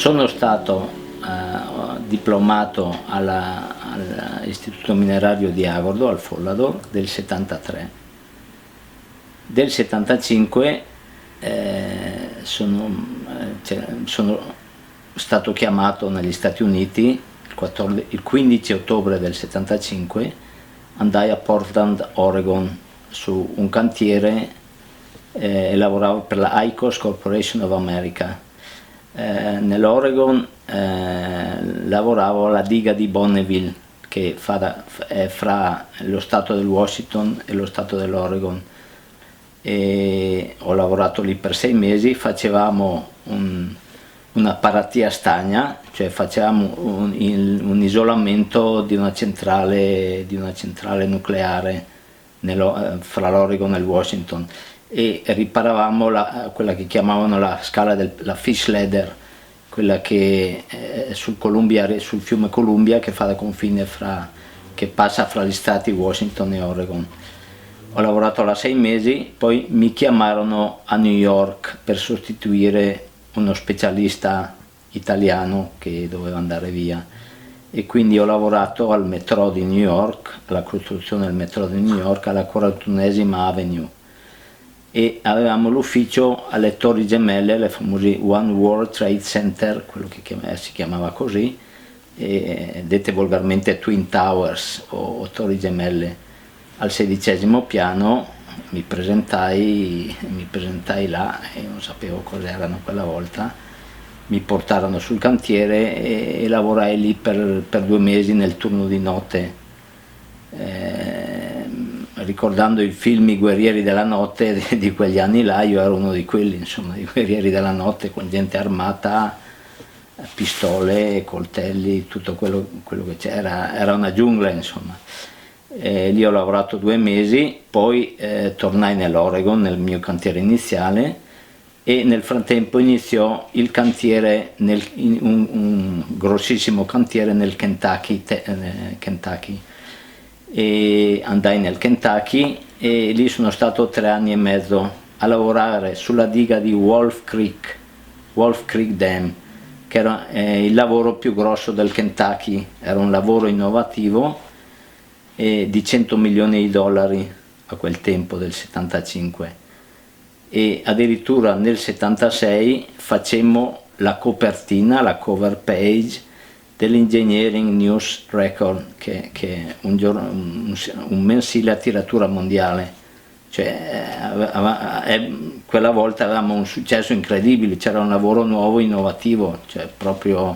Sono stato diplomato all'Istituto Minerario di Agordo, al Follador, del 73. Del 75 sono stato chiamato negli Stati Uniti il 15 ottobre del 75, andai a Portland, Oregon, su un cantiere e lavoravo per la ICOS Corporation of America. Nell'Oregon lavoravo alla diga di Bonneville, che è fra lo stato del Washington e lo stato dell'Oregon, e ho lavorato lì per 6 mesi. Facevamo una paratia stagna, cioè facevamo un isolamento di una centrale nucleare fra l'Oregon e il Washington, e riparavamo quella che chiamavano la scala la fish ladder, quella che sul fiume Columbia, che fa da confine che passa fra gli stati Washington e Oregon. Ho lavorato là 6 mesi, poi mi chiamarono a New York per sostituire uno specialista italiano che doveva andare via, e quindi ho lavorato al metro di New York, alla costruzione del metro di New York, alla 41esima Avenue, e avevamo l'ufficio alle Torri Gemelle, le famose One World Trade Center, quello che si chiamava così, dette volgarmente Twin Towers o Torri Gemelle, al 16° piano. Mi presentai là e non sapevo cos'erano quella volta. Mi portarono sul cantiere e lavorai lì per 2 mesi nel turno di notte, ricordando il film I guerrieri della notte di quegli anni là. Io ero uno di quelli, insomma, i guerrieri della notte, con gente armata, pistole, coltelli, tutto quello che c'era. Era una giungla, insomma. Lì ho lavorato 2 mesi, poi tornai nell'Oregon, nel mio cantiere iniziale, e nel frattempo iniziò il cantiere, un grossissimo cantiere nel Kentucky, e andai nel Kentucky, e lì sono stato 3 anni e mezzo a lavorare sulla diga di Wolf Creek Dam, che era il lavoro più grosso del Kentucky. Era un lavoro innovativo di $100 milioni a quel tempo, del 75, e addirittura nel 76 facemmo la copertina, la cover page dell'Engineering News Record, che è un mensile a tiratura mondiale. Cioè, quella volta avevamo un successo incredibile, c'era un lavoro nuovo, innovativo, cioè proprio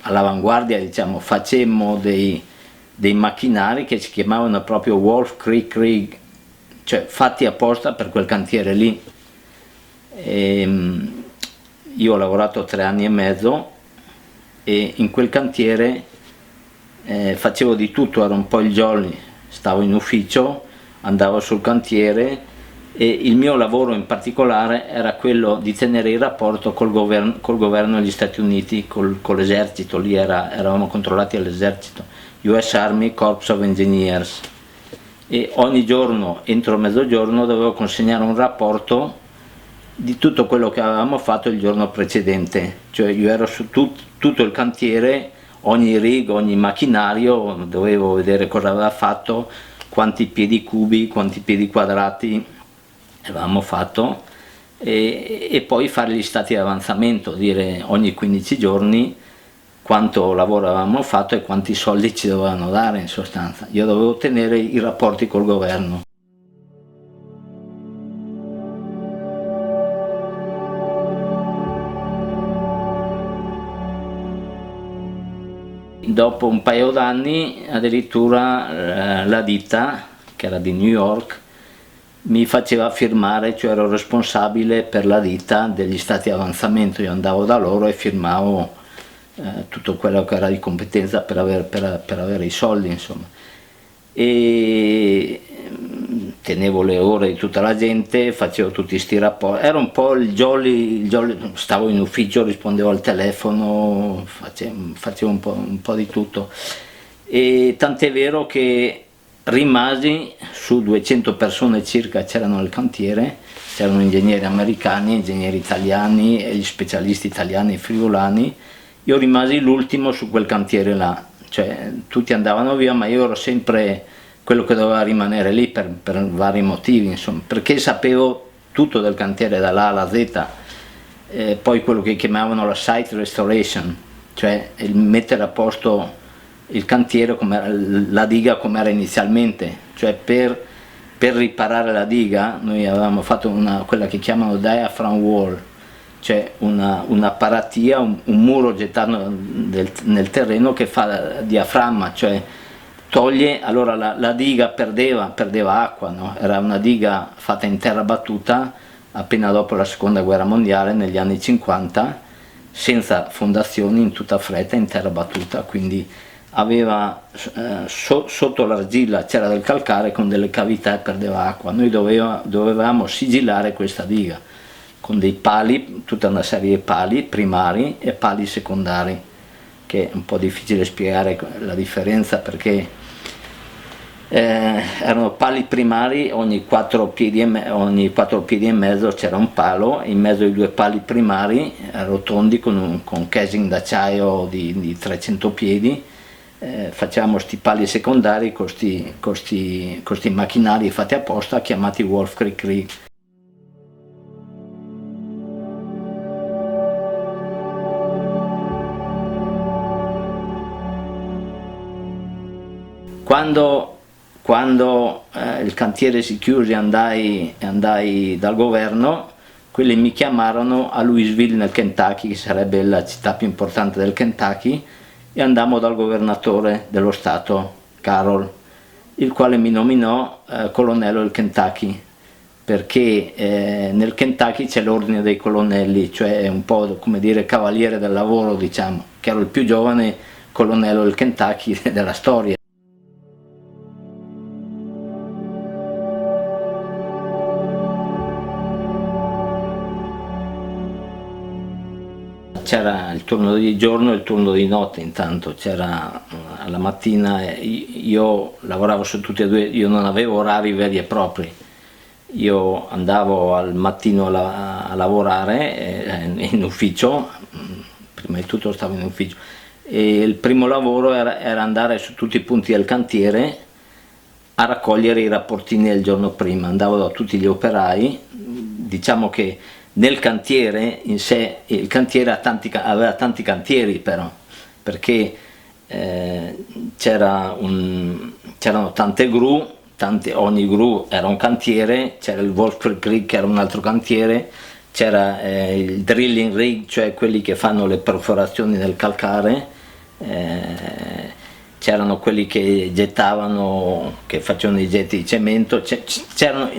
all'avanguardia, diciamo. Facemmo dei macchinari che si chiamavano proprio Wolf Creek Rig, cioè fatti apposta per quel cantiere lì. Io ho lavorato 3 anni e mezzo, e in quel cantiere facevo di tutto, ero un po' il jolly, stavo in ufficio, andavo sul cantiere, e il mio lavoro in particolare era quello di tenere il rapporto col governo degli Stati Uniti, con l'esercito. Lì eravamo controllati dall'esercito, US Army Corps of Engineers, e ogni giorno, entro mezzogiorno, dovevo consegnare un rapporto di tutto quello che avevamo fatto il giorno precedente. Cioè io ero su tutto il cantiere, ogni rig, ogni macchinario, dovevo vedere cosa aveva fatto, quanti piedi cubi, quanti piedi quadrati avevamo fatto, e poi fare gli stati di avanzamento, dire ogni 15 giorni quanto lavoro avevamo fatto e quanti soldi ci dovevano dare, in sostanza. Io dovevo tenere i rapporti col governo. Dopo un paio d'anni, addirittura la ditta, che era di New York, mi faceva firmare, cioè ero responsabile per la ditta degli stati di avanzamento. Io andavo da loro e firmavo tutto quello che era di competenza per avere i soldi, insomma. E tenevo le ore di tutta la gente, facevo tutti sti rapporti. Era un po' il jolly, stavo in ufficio, rispondevo al telefono, facevo un po' di tutto. E tant'è vero che rimasi, su 200 persone circa c'erano nel cantiere, c'erano ingegneri americani, ingegneri italiani e gli specialisti italiani e friulani. Io rimasi l'ultimo su quel cantiere là, cioè tutti andavano via ma io ero sempre quello che doveva rimanere lì per vari motivi, insomma, perché sapevo tutto del cantiere dall'A alla Z. Poi quello che chiamavano la site restoration, cioè il mettere a posto il cantiere, la diga come era inizialmente, cioè per riparare la diga noi avevamo fatto quella che chiamano diaphragm wall, cioè una paratia, un muro gettato nel terreno che fa diaframma, cioè toglie, allora la diga perdeva acqua, no? Era una diga fatta in terra battuta appena dopo la seconda guerra mondiale negli anni 50, senza fondazioni, in tutta fretta, in terra battuta, quindi aveva sotto l'argilla c'era del calcare con delle cavità e perdeva acqua. Noi dovevamo sigillare questa diga con dei pali, tutta una serie di pali primari e pali secondari, che è un po' difficile spiegare la differenza perché erano pali primari, ogni 4 piedi e mezzo c'era un palo, in mezzo ai 2 pali primari rotondi con casing d'acciaio di 300 piedi. Facciamo sti pali secondari con sti macchinari fatti apposta chiamati Wolf Creek Rig. Quando il cantiere si chiuse e andai dal governo, quelli mi chiamarono a Louisville nel Kentucky, che sarebbe la città più importante del Kentucky, e andammo dal governatore dello stato, Carroll, il quale mi nominò colonnello del Kentucky, perché nel Kentucky c'è l'ordine dei colonnelli, cioè un po' come dire cavaliere del lavoro, diciamo, che ero il più giovane colonnello del Kentucky della storia. C'era il turno di giorno e il turno di notte, intanto c'era alla mattina, io lavoravo su tutti e due, io non avevo orari veri e propri, io andavo al mattino a lavorare in ufficio, prima di tutto stavo in ufficio, e il primo lavoro era andare su tutti i punti del cantiere a raccogliere i rapportini del giorno prima, andavo da tutti gli operai, diciamo che nel cantiere in sé, il cantiere aveva tanti cantieri però, perché c'erano tante gru, ogni gru era un cantiere, c'era il Wolf Creek che era un altro cantiere, c'era il drilling rig, cioè quelli che fanno le perforazioni nel calcare, c'erano quelli che gettavano, che facevano i getti di cemento,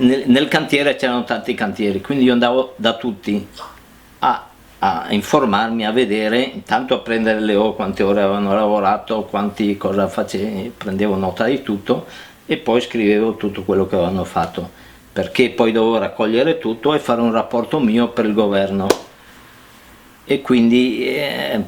nel cantiere c'erano tanti cantieri, quindi io andavo da tutti a informarmi, a vedere, intanto a prendere quante ore avevano lavorato, cosa facevano, prendevo nota di tutto e poi scrivevo tutto quello che avevano fatto, perché poi dovevo raccogliere tutto e fare un rapporto mio per il governo. E quindi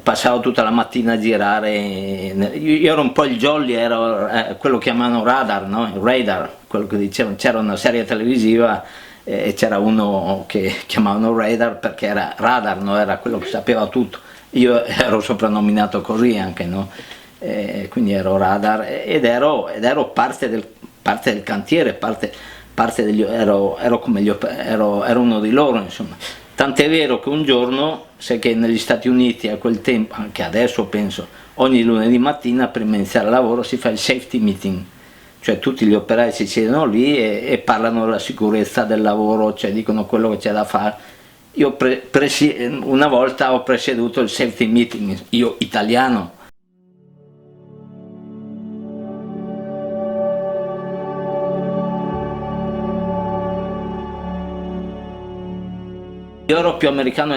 passavo tutta la mattina a girare, io ero un po' il jolly, ero quello che chiamavano radar, no? Il radar, quello che dicevano, c'era una serie televisiva e c'era uno che chiamavano radar perché era radar, no? Era quello che sapeva tutto, io ero soprannominato così anche, no? Quindi ero radar ed ero parte del cantiere, ero uno di loro, insomma. Tant'è vero che un giorno, sai che negli Stati Uniti a quel tempo, anche adesso penso, ogni lunedì mattina prima di iniziare il lavoro si fa il safety meeting, cioè tutti gli operai si siedono lì e parlano della sicurezza del lavoro, cioè dicono quello che c'è da fare. Io una volta ho presieduto il safety meeting, io italiano. Io ero più americano,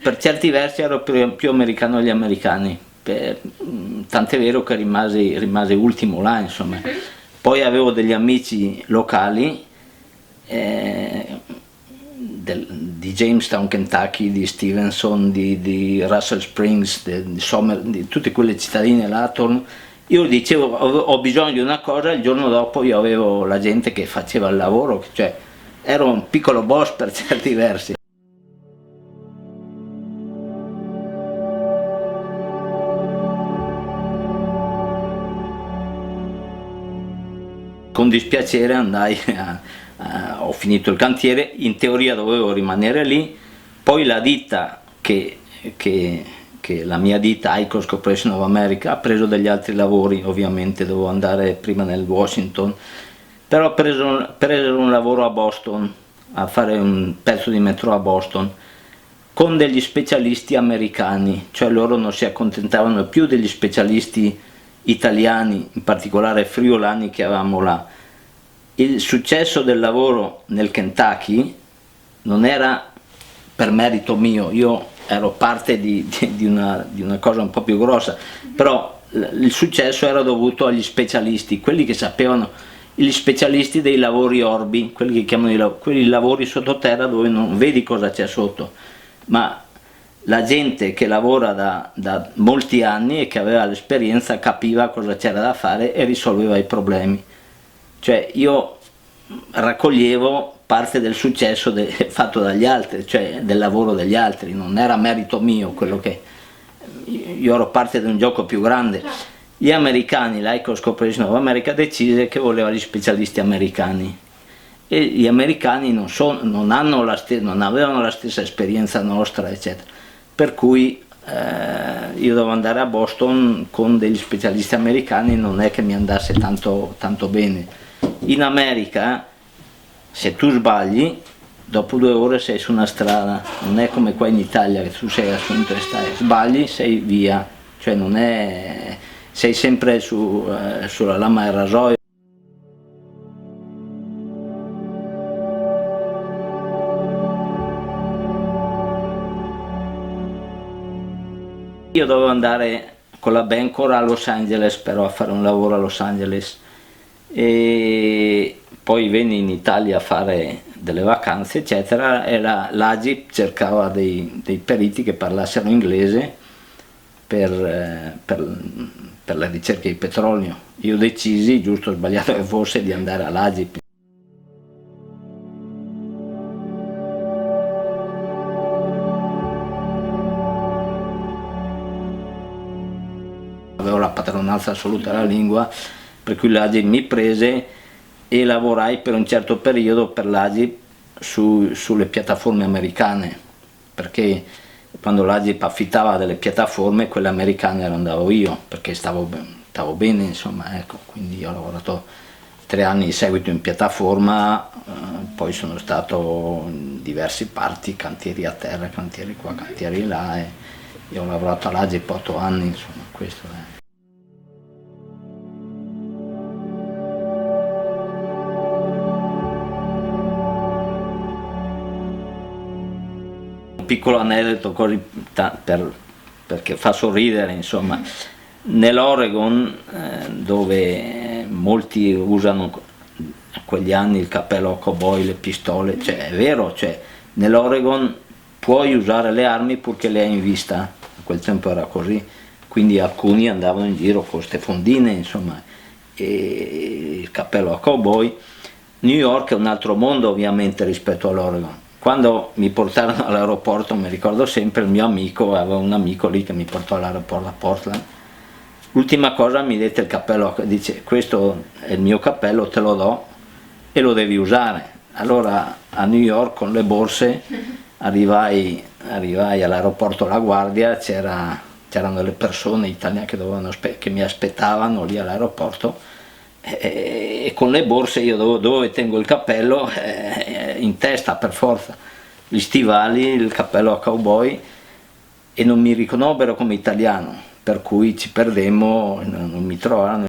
per certi versi ero più americano degli americani, tant'è vero che rimasi ultimo là, insomma. Poi avevo degli amici locali di Jamestown, Kentucky, di Stevenson, di Russell Springs, di tutte quelle cittadine là attorno. Io dicevo ho bisogno di una cosa, il giorno dopo io avevo la gente che faceva il lavoro, cioè ero un piccolo boss per certi versi. Con dispiacere andai ho finito il cantiere, in teoria dovevo rimanere lì, poi la ditta che la mia ditta Icos Corporation of America ha preso degli altri lavori, ovviamente dovevo andare prima nel Washington, però ho preso un lavoro a Boston, a fare un pezzo di metro a Boston, con degli specialisti americani, cioè loro non si accontentavano più degli specialisti italiani, in particolare friulani che avevamo là. Il successo del lavoro nel Kentucky non era per merito mio, io ero parte di una cosa un po' più grossa, però il successo era dovuto agli specialisti, quelli che sapevano, gli specialisti dei lavori orbi, quelli che chiamano quelli lavori sottoterra dove non vedi cosa c'è sotto, ma la gente che lavora da molti anni e che aveva l'esperienza capiva cosa c'era da fare e risolveva i problemi. Cioè io raccoglievo parte del successo fatto dagli altri, cioè del lavoro degli altri, non era merito mio quello che... Io ero parte di un gioco più grande. Gli americani, l'Icos Corporation of America decise che voleva gli specialisti americani e gli americani non avevano la stessa esperienza nostra, eccetera, per cui io dovevo andare a Boston con degli specialisti americani, non è che mi andasse tanto bene. In America se tu sbagli dopo 2 ore sei su una strada, non è come qua in Italia che tu sei assunto e sbagli, sei via, cioè non è, sei sempre sulla lama e rasoio. Io dovevo andare con la Bancor a Los Angeles, però a fare un lavoro a Los Angeles, e poi venni in Italia a fare delle vacanze eccetera, e l'Agip cercava dei periti che parlassero inglese per la ricerca di petrolio. Io decisi, giusto o sbagliato che fosse, di andare all'Agip. Avevo la padronanza assoluta della lingua, per cui l'Agip mi prese e lavorai per un certo periodo per l'Agip sulle piattaforme americane, perché quando l'Agip affittava delle piattaforme, quelle americane le andavo io, perché stavo bene, insomma, ecco. Quindi ho lavorato 3 anni di seguito in piattaforma, poi sono stato in diversi parti, cantieri a terra, cantieri qua, cantieri là, e io ho lavorato all'Agip 8 anni, insomma, questo è. Piccolo aneddoto così perché fa sorridere, insomma, nell'Oregon dove molti usano a quegli anni il cappello a cowboy, le pistole, cioè è vero, cioè nell'Oregon puoi usare le armi purché le hai in vista, a quel tempo era così, quindi alcuni andavano in giro con queste fondine, insomma, e il cappello a cowboy. New York è un altro mondo ovviamente rispetto all'Oregon. Quando mi portarono all'aeroporto, mi ricordo sempre, il mio amico, aveva un amico lì che mi portò all'aeroporto a Portland, l'ultima cosa mi dette il cappello, dice questo è il mio cappello, te lo do e lo devi usare. Allora a New York con le borse arrivai all'aeroporto La Guardia, c'erano le persone italiane che mi aspettavano lì all'aeroporto, e con le borse io dove tengo il cappello in testa per forza, gli stivali, il cappello a cowboy, e non mi riconobbero come italiano, per cui ci perdemmo, non mi trovarono.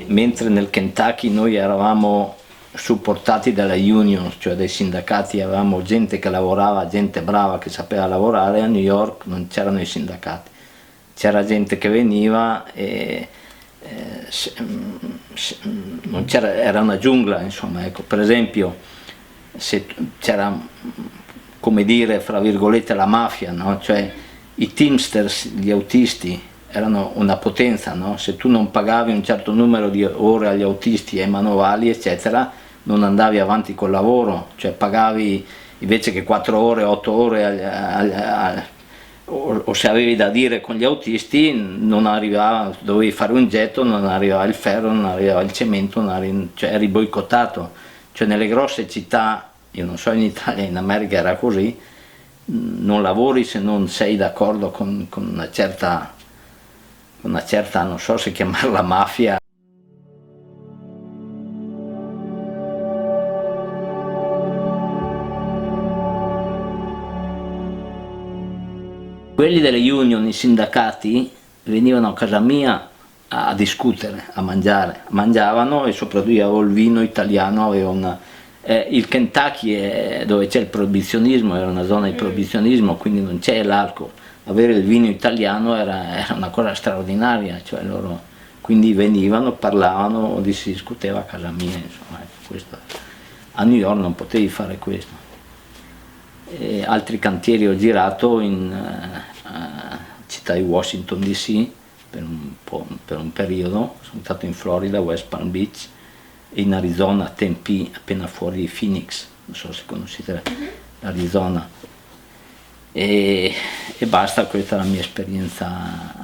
Mentre nel Kentucky noi eravamo supportati dalle union, cioè dai sindacati, avevamo gente che lavorava, gente brava che sapeva lavorare, a New York non c'erano i sindacati, c'era gente che veniva e non c'era, era una giungla, insomma, ecco. Per esempio se c'era, come dire, fra virgolette, la mafia, no? Cioè i teamsters, gli autisti, erano una potenza, no? Se tu non pagavi un certo numero di ore agli autisti e ai manovali, eccetera, non andavi avanti col lavoro, cioè pagavi invece che 4 ore, 8 ore o se avevi da dire con gli autisti, non arrivava, dovevi fare un getto, non arrivava il ferro, non arrivava il cemento, cioè eri boicottato. Cioè nelle grosse città, io non so in Italia, in America era così, non lavori se non sei d'accordo con una certa, non so se chiamarla mafia. Quelli delle union, i sindacati, venivano a casa mia a discutere, a mangiare, mangiavano e soprattutto io avevo il vino italiano, il Kentucky dove c'è il proibizionismo, era una zona di proibizionismo, quindi non c'è l'alcol, avere il vino italiano era una cosa straordinaria, cioè loro quindi venivano, parlavano, si discuteva a casa mia, insomma, questo. A New York non potevi fare questo. E altri cantieri ho girato in città di Washington DC per un periodo, sono stato in Florida, West Palm Beach, e in Arizona, Tempe, appena fuori di Phoenix, non so se conoscete l'Arizona, e basta. Questa è la mia esperienza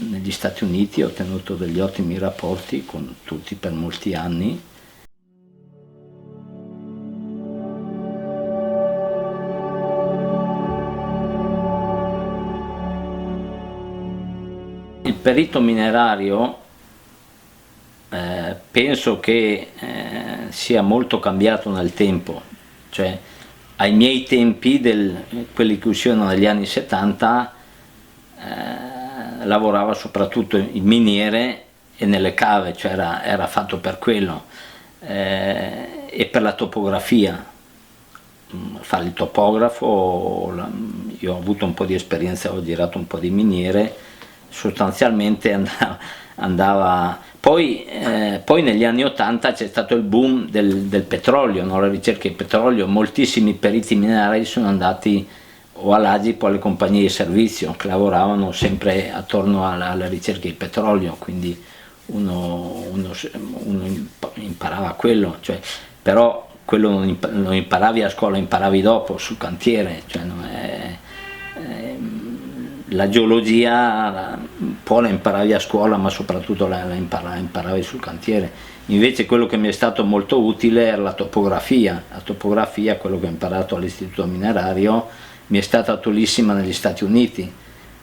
negli Stati Uniti. Ho tenuto degli ottimi rapporti con tutti per molti anni. Il perito minerario penso che sia molto cambiato nel tempo, cioè ai miei tempi, quelli che uscivano negli anni 70, lavorava soprattutto in miniere e nelle cave, cioè era fatto per quello, e per la topografia, fare il topografo. Io ho avuto un po' di esperienza, ho girato un po' di miniere, sostanzialmente andava. Poi negli anni 80 c'è stato il boom del petrolio, no? La ricerca di petrolio, moltissimi periti minerari sono andati o all'Agip o alle compagnie di servizio che lavoravano sempre attorno alla ricerca di petrolio, quindi uno imparava quello, cioè, però quello non imparavi a scuola, imparavi dopo sul cantiere, cioè, la geologia un po' la imparavi a scuola, ma soprattutto la imparavi sul cantiere. Invece quello che mi è stato molto utile era la topografia, quello che ho imparato all'istituto minerario, mi è stata utilissima negli Stati Uniti.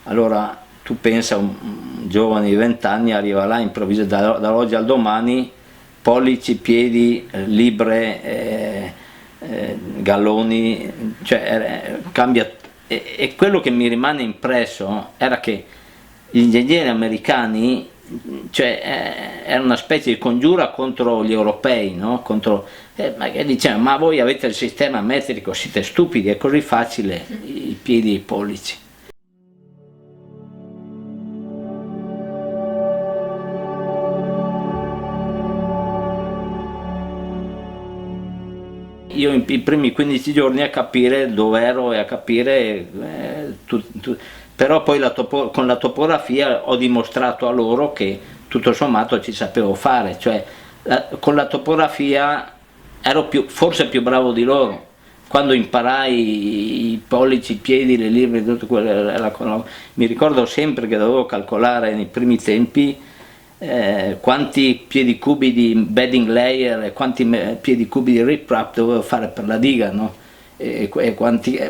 Allora tu pensa, un giovane di 20 anni arriva là improvvisamente dall'oggi al domani, pollici, piedi, libre, galloni, cioè cambia. E quello che mi rimane impresso era che gli ingegneri americani, cioè, era una specie di congiura contro gli europei, no? Ma che dicevano, ma voi avete il sistema metrico, siete stupidi, è così facile, i piedi e i pollici. Io i primi 15 giorni a capire dove ero e a capire però poi con la topografia ho dimostrato a loro che tutto sommato ci sapevo fare, cioè con la topografia ero forse più bravo di loro. Quando imparai i pollici, i piedi, le livre, tutto quello, mi ricordo sempre che dovevo calcolare nei primi tempi quanti piedi cubi di bedding layer e quanti piedi cubi di riprap dovevo fare per la diga, no?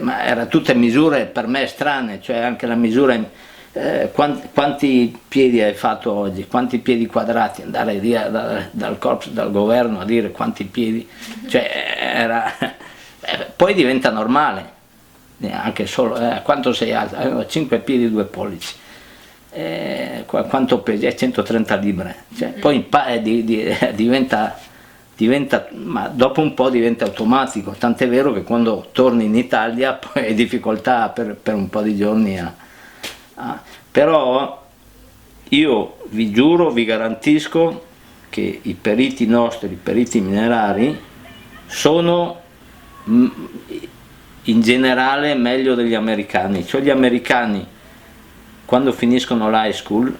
Ma erano tutte misure per me strane, cioè anche la misura, quanti piedi hai fatto oggi, quanti piedi quadrati, andare via dal corpo, dal governo a dire quanti piedi, cioè poi diventa normale, anche solo, quanto sei alto, 5 piedi e 2 pollici. Quanto pesi? 130 libre, cioè, poi diventa, ma dopo un po' diventa automatico, tant'è vero che quando torni in Italia poi hai difficoltà per un po' di giorni però io vi giuro, vi garantisco che i periti nostri, i periti minerari, sono in generale meglio degli americani, cioè gli americani quando finiscono l'high school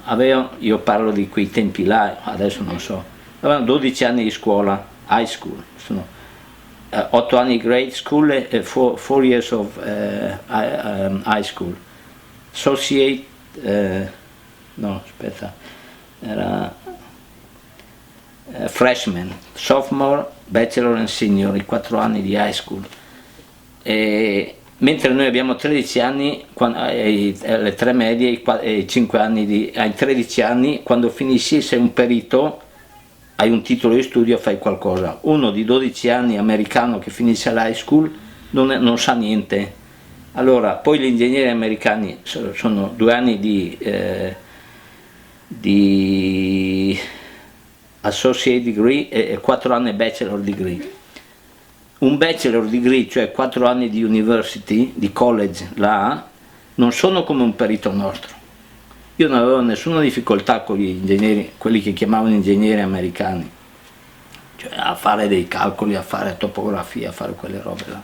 avevano, io parlo di quei tempi là, adesso non so, avevano 12 anni di scuola, high school, sono 8 anni grade school e 4 years of high school, associate, no aspetta, era freshman, sophomore, bachelor and senior, i 4 anni di high school. Mentre noi abbiamo 13 anni, le 3 medie e 5 anni ai 13 anni, quando finisci sei un perito, hai un titolo di studio, fai qualcosa. Uno di 12 anni americano che finisce l'high school non sa niente. Allora, poi gli ingegneri americani sono 2 anni di associate degree e 4 anni bachelor degree. Un bachelor degree, cioè 4 anni di university, di college là, non sono come un perito nostro. Io non avevo nessuna difficoltà con gli ingegneri, quelli che chiamavano ingegneri americani, cioè a fare dei calcoli, a fare topografia, a fare quelle robe là.